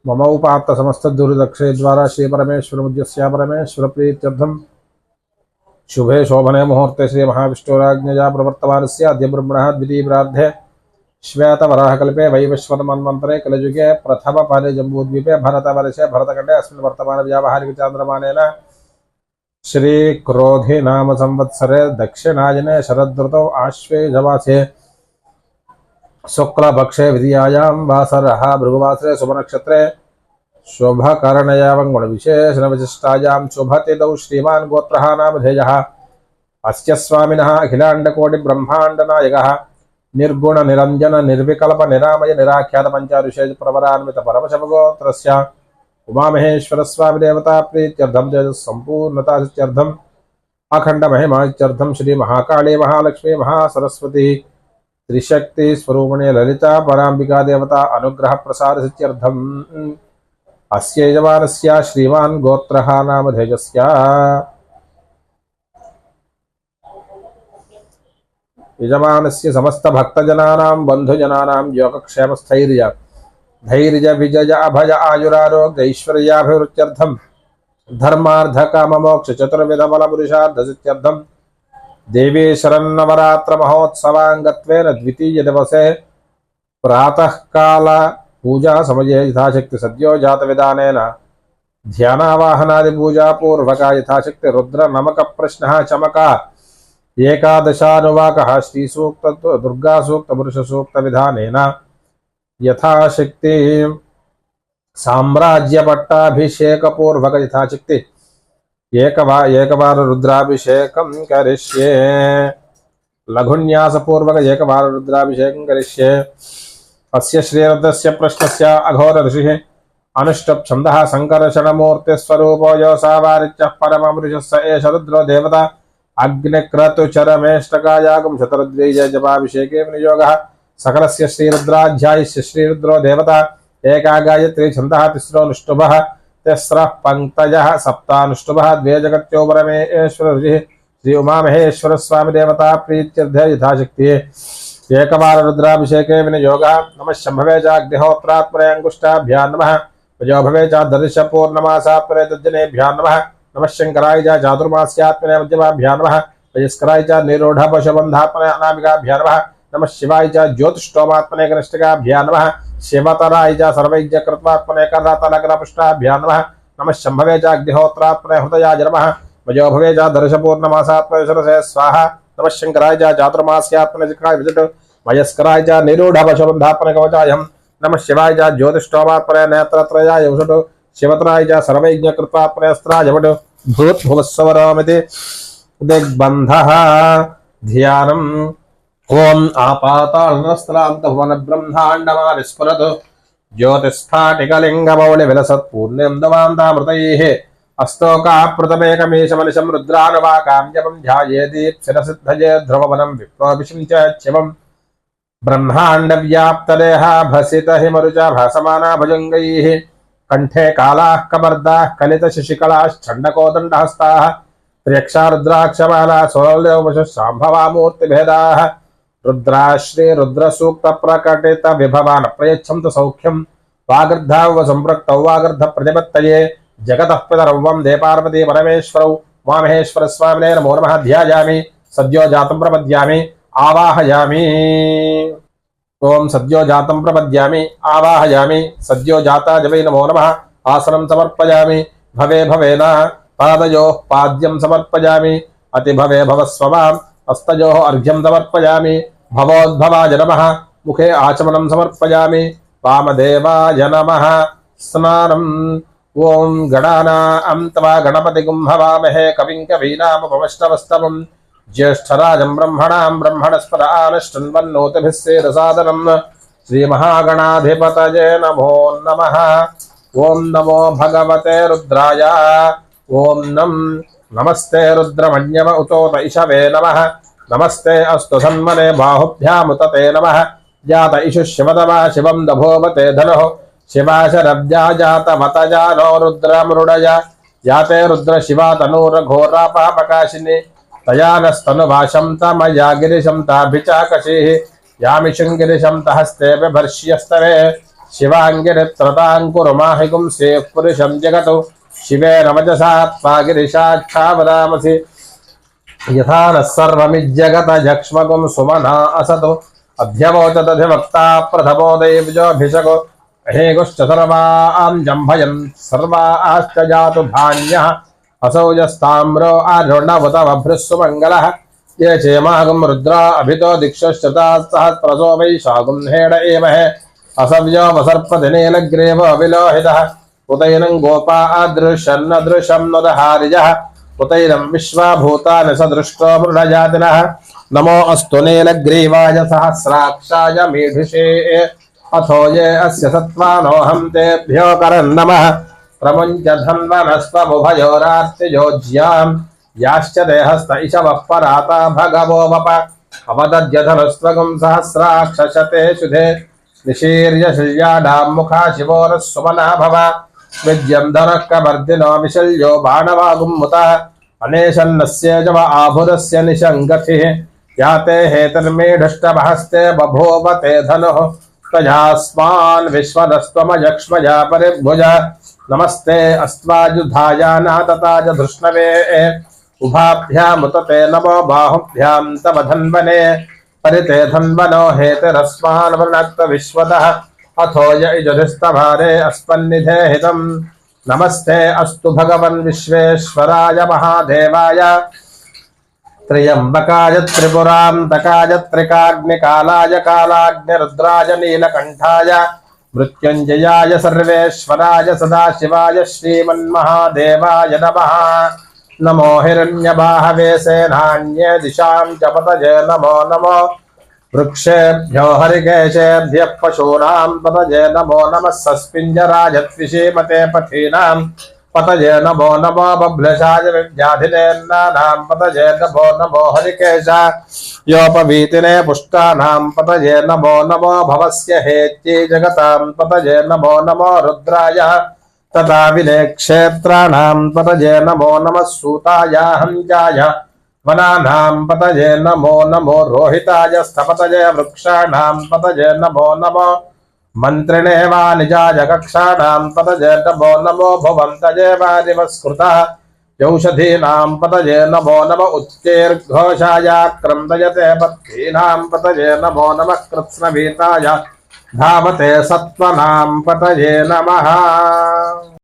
मम उपात्त समस्त दुर्दक्षे द्वारा श्री परमेश्वर मुद्यस्या परमेश्वर प्रीत्यर्थम शुभे शोभने मुहूर्ते श्री महाविष्णुराज्ञया प्रवर्तमानस्य अद्य ब्रह्मणः द्वितीय प्रार्धे श्वेतवराहकल्पे वैवस्वत मन्वन्तरे कलिजुगे प्रथम पादे जम्बूद्वीपे भरतवर्षे भरतखण्डे अस्मिन् वर्तमान व्यावहारिक चान्द्रमानेन श्री क्रोधि नाम संवत्सरे दक्षिणायने शरदृतौ आश्वेजमासे शुक्लपक्षे विधियायां वासरः भृगुवासरे शुभनक्षत्रे शुभकरणयां गुणविशेषणविशिष्टायां शुभतिथौ श्रीमान् गोत्रः नामधेयः अस्य स्वामिनः अखिलाण्डकोटिब्रह्माण्डनायकः निर्गुण निरंजन निर्विकल्प निरामय निराख्यात पंचारुषेज प्रवरान्वित परमशवगोत्रस्य उमामहेश्वर स्वामी देवता प्रीत्यर्थम तेजस संपूर्णता सित्यर्थम अखंड महिमात्यर्थम श्री महाकाली महालक्ष्मी महासरस्वती त्रिशक्ति स्वरूपिणी ललिता परांबिका देवता अनुग्रह प्रसाद सित्यर्थम अस्य यजमानस्य श्रीमान् गोत्रः नामधेयस्य यजमानस्य समस्त भक्तजनानां बंधुजनानां योगक्षेमस्थैर्य धैर्य विजय अभय आयुरारोग्य ऐश्वर्याभिवृद्ध्यर्थं धर्मार्थ काम मोक्ष चतुर्विध बल पुरुषार्थ सिद्ध्यर्थं देवी शरन्नवरात्र महोत्सवांगत्वेन द्वितीय दिवसे प्रातः काल पूजा समये यथाशक्ति सद्यो जात विधानेन ध्यानावाहनादि पूजा पूर्वक यथाशक्ति रुद्र नमक प्रश्नः चमका एकादशानुवाकः श्री सूक्त दुर्गा सूक्त पुरुष सूक्त विधानेन यथाशक्ति साम्राज्य पट्टाभिषेक पूर्वक यथाशक्ति एक बार रुद्राभिषेकं करिष्ये लघुन्यास पूर्वक एक बार रुद्राभिषेकं करिष्ये अस्य श्रीरुद्रस्य प्रश्नस्य अघोर ऋषिः अनुष्टुप् छन्दः संकर्षणमूर्ति स्वरूपो योऽसावारित्यः परमपुरुषस्य एष रुद्रो देवता अग्निक्रतुचरमेष्टकायागं शतरुद्वीय जपाभिषेके विनियोगः सकलस्य श्रीरुद्राध्यायस्य श्रीरुद्रो देवता एका गायत्री छन्दः तिस्रोऽनुष्टुभः तिस्रः पंक्तयः सप्तानुष्टुभः द्वे जगत्यो परमेश्वर ऋषिः श्री उमामहेश्वर स्वामी देवता प्रीत्यर्थे यथाशक्ति एकबार रुद्राभिषेके विनियोगः नमः शंभवे च अग्निहोत्रात्मने अंगुष्ठाभ्यां नमः वजो भवे च दर्श पूर्णमासात्मने तज्जनेभ्यां नमः नमः शंकराय च चातुर्मास्यात्मने मध्यमाभ्यां नमः वयस्कराय च निरूढपशुबन्धात्मने अनामिकाभ्यां नमः नमः शिवाय च ज्योतिष्टोमात्मने कनिष्ठिकाभ्यां नमः शिवतराय च सर्वैज्ञकृत्वात्मने कर्रातलग्नपुष्टाभ्यां नमः नमः शंभवे च अग्निहोत्रात्मने हृदयाय नमः वजो भवे च दर्शपूर्णमासात्मने सरसे स्वाहा नमः शंकराय च चातुर्मास्यात्मने जिह्वाय विजट वयस्कराय च निरूढपशुबन्धात्मने कवचायं नमः शिवाय च ज्योतिष्टोमात्मने नेत्रत्रयाय वषट शिवतराय च सर्वैज्ञकृत्वात्मने अस्त्राय वट भूत्भुवस्सवरामिति दिग्बन्धः ध्यानम् ओम आपातालनस्त्रान्तभुवन ब्रह्माण्डमाविस्फुरतु ज्योतिस्फाटिकलिङ्गमौलि विलसत् पूर्णिं दवान्तामृतैः अस्तोकाप्रतमेकमीशमनिशं रुद्रानुवाकां जपं ध्यायेदीप्सिरसिद्धये ध्रुववनं विप्रोभिषं च शिवं ब्रह्माण्डव्याप्तदेहाभसितहिमरुचा भासमाना भुजङ्गैः कण्ठे कालाः कबर्दाः कलितशिशिकलाश्चण्डकोदण्डहस्ताः त्र्यक्षा रुद्राक्षमाला सोऽल्योपशुशाम्भवामूर्तिभेदाः रुद्राश्री रुद्रसूक्त प्रकटित विभवान् प्रयच्छन्तु सौख्यं वागर्धाव संपृक्तौ वागर्ध प्रतिपत्तये जगतः पितरौ वन्दे पार्वती परमेश्वरौ उमामहेश्वर स्वामिने नमो नमः ध्यायामि सद्यो जातं प्रपद्यामि आवाहयामि ओम सद्यो जातं प्रपद्यामि आवाहयामि सद्यो जाताजवै नमो नमः आसनं समर्पयामि भवे भवेन पादयोः पाद्यं समर्पयामि अतिभवे भवस्वमाम् हस्तयोः अर्घ्यं समर्पयामि भवोद्भवाय नमः मुखे आचमनं समर्पयामि वामदेवाय नमः स्नानम् ओं गणानां त्वा गणपतिगुं हवामहे कविं कवीनामुपमश्रवस्तमं ज्येष्ठराजं ब्रह्मणां ब्रह्मणस्पत आनश्टन्वन्नोतिभिः सेदसादनम् श्रीमहागणाधिपतये नमो नमः ओं नमो भगवते रुद्राय ओं नमस्ते रुद्रमण्यम उतोत इषवे नमः नमस्ते अस्तु सन्मने बाहुभ्यामुतते नमः जात इषु शिवतमा शिवं दभोवते धनुः शिवाशरब्जा जातवतजानो रुद्रमृडय जाते रुद्र शिवा तनूरघोरापापकाशिनी तया नस्तनुभाषं तमया गिरिशं ताभिचाकशीः यामिषं गिरिशं तहस्ते बिभर्ष्यस्तवे शिवाङ्गिरित्रताङ्कुरुमाहिकुं श्रीः पुरुषं जगतु शिवेन वचसा त्वागिरिशाख्या वदामसि यथा नः सर्वमिज्जगत जक्ष्मकुं सुमना असतु अध्यवोचदधिवक्ता प्रथमो दैवजोऽभिषको हेगुश्च सर्वां जम्भयन् सर्वाश्च जातु धान्यः असौ यस्ताम्रो आरुणवतवभ्रुः सुमङ्गलः ये चेमागुं रुद्रा अभितो दिक्षुश्चताः सहस्रसो वैशागुं हेड एमहे असव्यो वसर्पदिनेलग्रेव विलोहितः उतैनं गोपा अदृशन्नदृशं नुदहारिजः उतैनं विश्वाभूतानि सदृष्टो मृडजातिनः नमो अस्तु नीलग्रीवाय सहस्राक्षाय मीढुषे अथो ये अस्य सत्त्वानोऽहं तेभ्यो करन्नमः प्रमुञ्च धन्वनस्त्वमुभयोरार्तियोज्यां याश्च देहस्त इषवः पराता भगवो वप अवदद्यधनुस्त्वगुं सहस्राक्षशते शुधे निशीर्य शल्याडां मुखा शिवोरः सुमना भव विद्यं धनः कवर्दिनो विशल्यो बाणवागुम्मुतः अनेशन्नस्य जव आभुरस्य निशङ्गतिः याते हेतर्मेढष्टमहस्ते बभूव ते धनुः तजास्मान् विश्वदस्त्वमजक्ष्मजा परिभुज नमस्ते अस्त्वाजुधायाना तताज धृष्णवे उभाभ्यामुतते नमो बाहुभ्यां तव धन्वने परिते धन्वनो हेतिरस्मान् वृणक्त विश्वतः अथो यजुधिस्तभारे अस्मन्निधे हितम् नमस्ते अस्तु भगवन् विश्वेश्वराय महादेवाय त्र्यंबकाय त्रिपुरान्तकाय त्रिकाग्निकालाय कालाग्निरुद्राय नीलकण्ठाय मृत्युञ्जयाय सर्वेश्वराय सदाशिवाय श्रीमन्महादेवाय नमः नमो हिरण्यबाहवे सेनान्ये दिशां च पतये नमो नमो वृक्षेभ्यो हरिकेशेभ्यः पशूनां पतये नमो नमः सस्पिञ्जराजत्विषीमते पथीनां पतये नमो नमो बभ्लशाय विद्याधिनेन्नानां पतये नमो नमो हरिकेश योपवीतिने पुष्टानां पतये नमो नमो भवस्य हेत्यै जगतां पतये नमो नमो रुद्राय तथा विनेक्षेत्राणां पतये नमो नमः सूताय हंजाय वनानां पतये नमो नमो रोहिताय स्थपतये वृक्षाणां पतये नमो नमो मन्त्रिणे वानिजाय कक्षाणां पतये नमो नमो भुवन्तये वारिवस्कृतः यौषधीनां पतये नमो नम उच्चैर्घोषाय क्रन्दयते पत्नीनां पतये नमो नमः कृत्स्नवीताय धावते सत्त्वनां पतये नमः।